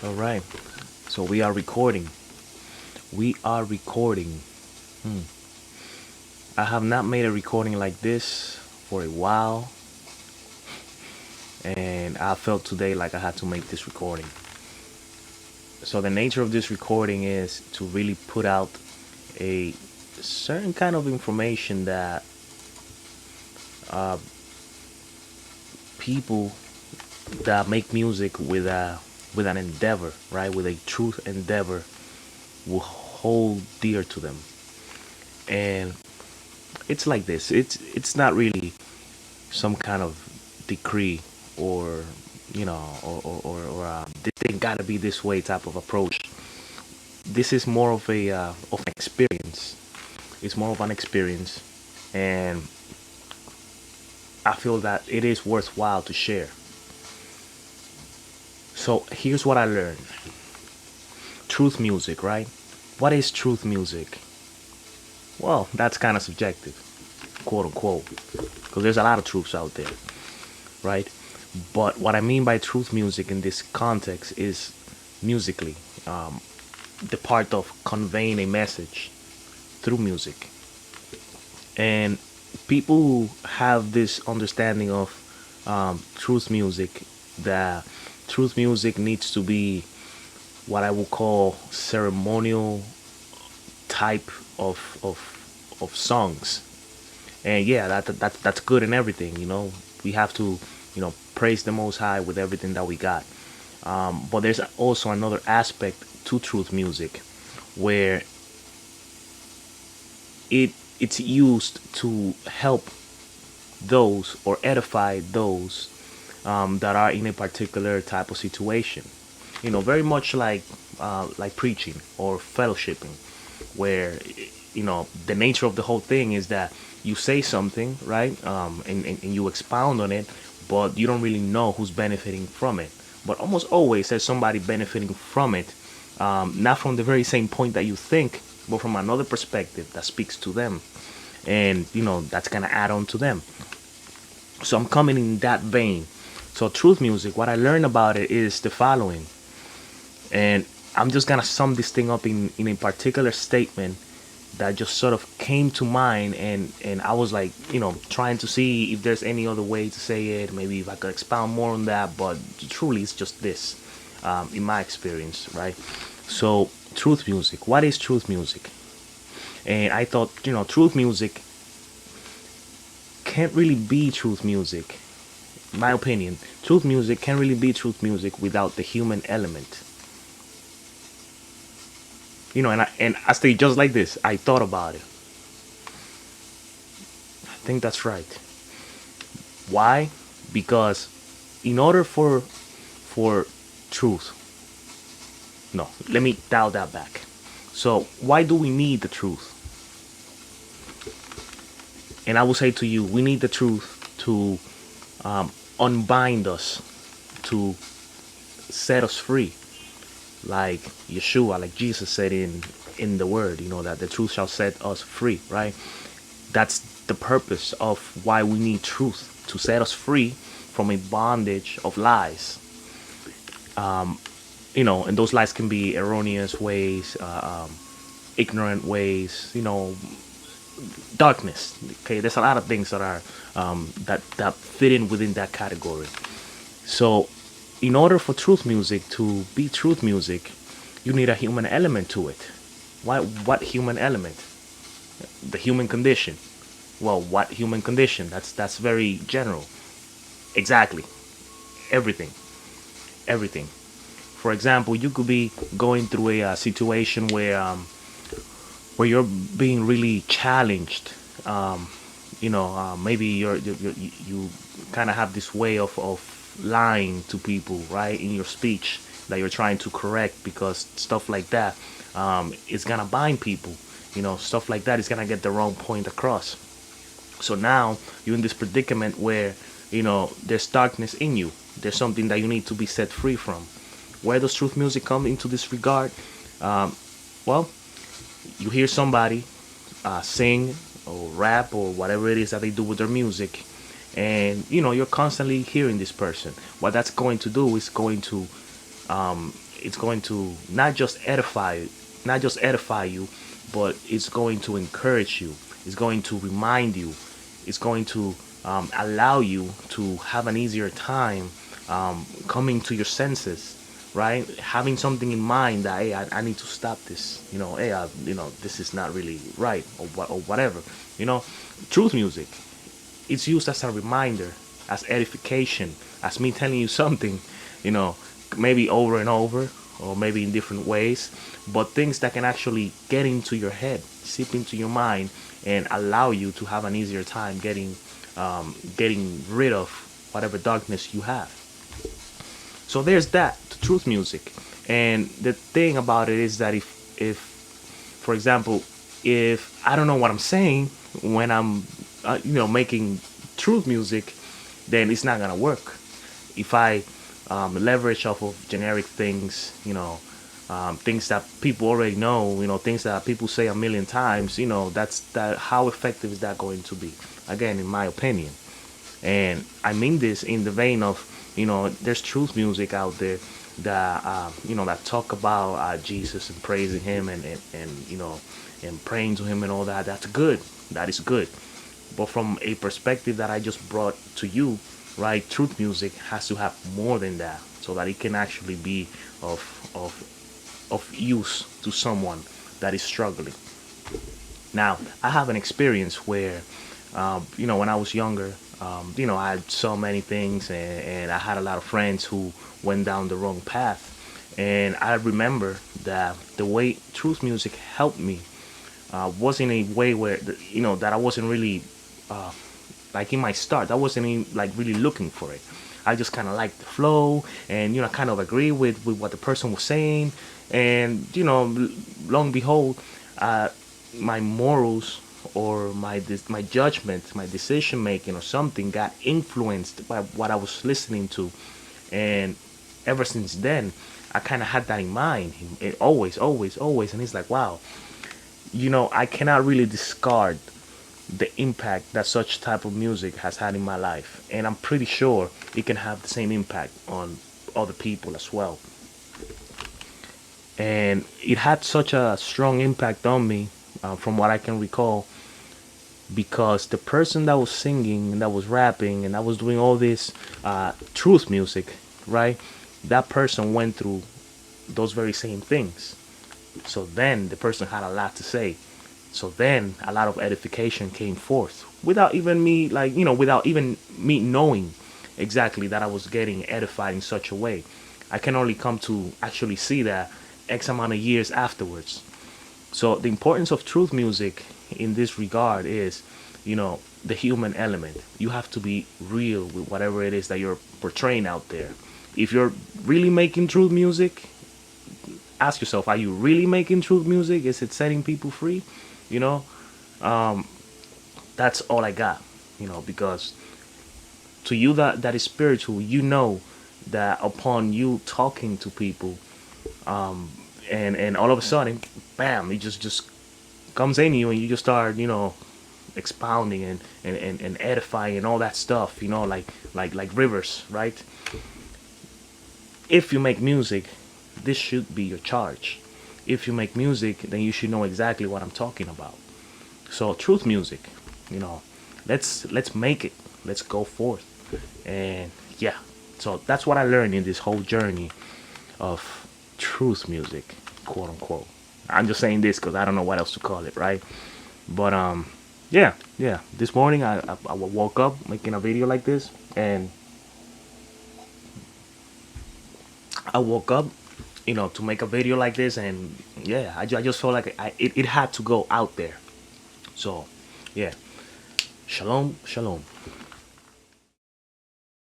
All right. So we are recording. We are recording. Hmm. I have not made a recording like this for a while, and I felt today like I had to make this recording. So the nature of this recording is to really put out a certain kind of information that people that make music with an endeavor, right, with a truth endeavor, will hold dear to them. And it's like this. It's not really some kind of decree or this thing gotta be this way type of approach. This is more of an experience. It's more of an experience, and I feel that it is worthwhile to share. So here's what I learned. Truth music, right? What is truth music? Well, that's kind of subjective, quote unquote, because there's a lot of truths out there, right? But what I mean by truth music in this context is musically, the part of conveying a message through music. And people who have this understanding of truth music, that truth music needs to be what I would call ceremonial type of songs. And yeah, that's good and everything. We have to praise the Most High with everything that we got. But there's also another aspect to truth music where it's used to help those or edify those that are in a particular type of situation. Very much like preaching or fellowshipping, where the nature of the whole thing is that you say something, right, and you expound on it, but you don't really know who's benefiting from it. But almost always there's somebody benefiting from it, not from the very same point that you think, but from another perspective that speaks to them, and that's gonna add on to them. So I'm coming in that vein. So truth music, what I learned about it is the following, and I'm just gonna sum this thing up in a particular statement that just sort of came to mind, and I was like, trying to see if there's any other way to say it, maybe if I could expound more on that, but truly it's just this, in my experience, right? So truth music, what is truth music? And I thought, truth music can't really be truth music. In my opinion, truth music can't really be truth music without the human element. And I stay just like this. I thought about it. I think that's right. Why? Because in order for truth, no, let me dial that back. So why do we need the truth? And I will say to you, we need the truth to unbind us, to set us free, like Yeshua, like Jesus said in the Word. That the truth shall set us free, right? That's the purpose of why we need truth, to set us free from a bondage of lies. And those lies can be erroneous ways, ignorant ways, darkness. Okay, there's a lot of things that are that fit in within that category. So in order for truth music to be truth music, you need a human element to it. What human element? The human condition. Well, what human condition? That's very general. Exactly. Everything. Everything. For example, you could be going through a situation where you're being really challenged. Maybe you kind of have this way of lying to people, right, in your speech that you're trying to correct, because stuff like that is gonna bind people. Stuff like that is gonna get the wrong point across. So now you're in this predicament where there's darkness in you. There's something that you need to be set free from. Where does truth music come into this regard? Well, you hear somebody sing or rap or whatever it is that they do with their music, and you're constantly hearing this person. What that's going to do is going to it's going to not just edify you, but it's going to encourage you. It's going to remind you. It's going to allow you to have an easier time coming to your senses, right? Having something in mind that, hey, I need to stop this. Hey, this is not really right, or whatever. You know, truth music. It's used as a reminder, as edification, as me telling you something, you know, maybe over and over, or maybe in different ways, but things that can actually get into your head, seep into your mind, and allow you to have an easier time getting rid of whatever darkness you have. So there's that, the truth music. And the thing about it is that if for example, if I don't know what I'm saying when I'm, making truth music, then it's not gonna work. If I leverage off of generic things, things that people already know, things that people say a million times, that's that. How effective is that going to be? Again, in my opinion, and I mean this in the vein of, there's truth music out there that that talk about Jesus and praising Him, and praying to Him and all that. That's good. That is good. But from a perspective that I just brought to you, right? Truth music has to have more than that, so that it can actually be of of of use to someone that is struggling. Now, I have an experience where, when I was younger, I saw many things, and I had a lot of friends who went down the wrong path. And I remember that the way truth music helped me was in a way where, that I wasn't really, like in my start, I wasn't even, like, really looking for it. I just kind of liked the flow, and kind of agree with what the person was saying. And long and behold, my morals, or my judgment, my decision making, or something got influenced by what I was listening to. And ever since then, I kind of had that in mind. It always, always, always. And it's like, wow, I cannot really discard the impact that such type of music has had in my life, and I'm pretty sure it can have the same impact on other people as well. And it had such a strong impact on me, from what I can recall, because the person that was singing and that was rapping and that was doing all this truth music, right? That person went through those very same things. So then the person had a lot to say. So then a lot of edification came forth without even me, like, without even me knowing exactly that I was getting edified in such a way. I can only come to actually see that X amount of years afterwards. So the importance of truth music in this regard is, the human element. You have to be real with whatever it is that you're portraying out there. If you're really making truth music, ask yourself, are you really making truth music? Is it setting people free? You know, um, that's all I got. Because to you that is spiritual, that upon you talking to people, and all of a sudden, bam, it just comes in you, and you just start, expounding and edifying and all that stuff, like rivers, right? If you make music, this should be your charge. If you make music, then you should know exactly what I'm talking about. So truth music, you know, let's make it. Let's go forth. And yeah, so that's what I learned in this whole journey of truth music, quote unquote. I'm just saying this because I don't know what else to call it, right? But yeah. This morning I woke up making a video like this, and I woke up, to make a video like this, and yeah, I just felt like it had to go out there. So, yeah, shalom, shalom.